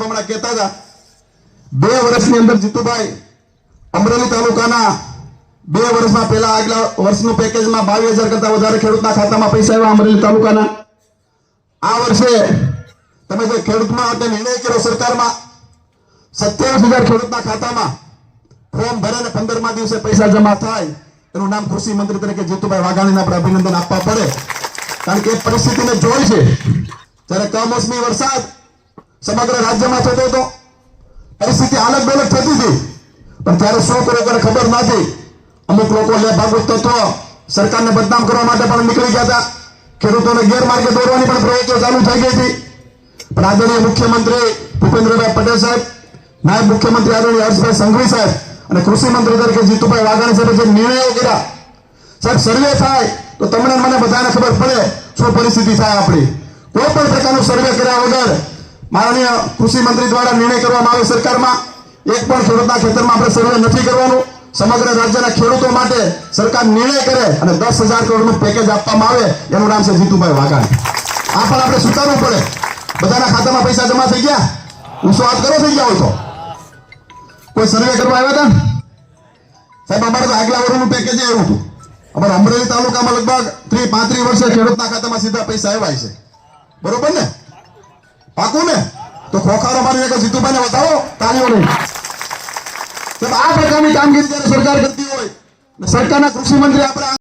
સાહેબ હમણાં કહેતા હતા 2 વર્ષની અંદર જીતુભાઈ અમરેલી તાલુકાના 2 વર્ષમાં પહેલા આગલા વર્ષનું પેકેજમાં 22,000 કરતા વધારે ખેડૂતના ખાતામાં પૈસા આવ્યા અમરેલી તાલુકાના. આ વર્ષે તમે જે ખેડૂતમાં માટે નિર્ણય કર્યો સરકારમાં 27,000 ખેડૂતના ખાતામાં ફોર્મ ભરે ને 15મા દિવસે પૈસા જમા થાય એનું નામ કૃષિ મંત્રી તરીકે જીતુભાઈ વાઘાણીને આપણે અભિનંદન આપવા પડે. કારણ કે એ પરિસ્થિતિને જોઈ છે. જ્યારે કમોસમી વરસાદ સમગ્ર રાજ્યમાં થતો હતો, પરિસ્થિતિ આલગ ડોલક થતી હતી, પણ ત્યારે શું કરે કોને ખબર નથી. અમુક લોકો લેભાગુ તત્વો સરકારને બદનામ કરવા માટે પણ નીકળી ગયા હતા. ખેડૂતોને ગેરમાર્ગે દોરવાની પણ પ્રવૃત્તિઓ ચાલુ થઈ ગઈ હતી. પણ આદરણીય મુખ્યમંત્રી ભૂપેન્દ્રભાઈ પટેલ સાહેબ, નાયબ મુખ્યમંત્રી આદરણીય હર્ષભાઈ સંઘવી સાહેબ અને કૃષિ મંત્રી તરીકે જીતુભાઈ વાઘાણી સાહેબે જે નિર્ણયો કર્યા, સાહેબ સર્વે થાય તો તમને મને બધાને ખબર પડે શું પરિસ્થિતિ થાય આપણી. કોઈ પણ પ્રકારનું સર્વે કર્યા વગર માનનીય કૃષિ મંત્રી દ્વારા નિર્ણય કરવામાં આવે સરકારમાં, એક પણ ખેડૂતના ખેતરમાં આપણે સર્વે નથી કરવાનું. સમગ્ર રાજ્યના ખેડૂતો માટે સરકાર નિર્ણય કરે અને 10,000 કરોડનું પેકેજ આપવામાં આવે, એનું નામ છે જીતુભાઈ વાઘાણી. આ પણ આપણે સ્વીકારવું પડે. બધાના ખાતામાં પૈસા જમા થઈ ગયા, ઊંચો હાથ કરો થઈ ગયા હોય તો. કોઈ સર્વે કરવા આવ્યા હતા સાહેબ? અમારે તો આગલા વર્ષનું પેકેજ એવું હતું. અમારે અમરેલી તાલુકામાં લગભગ 30-35 વર્ષે ખેડૂતના ખાતામાં સીધા પૈસા આવ્યા છે. બરોબર ને? પાકું ને? તો ખોખારો મારી એક જીતુભાઈને વધાવો તાળીઓ નહીં. આ પ્રકારની કામગીરી જ્યારે સરકાર કરતી હોય, સરકારના કૃષિ મંત્રી આપણે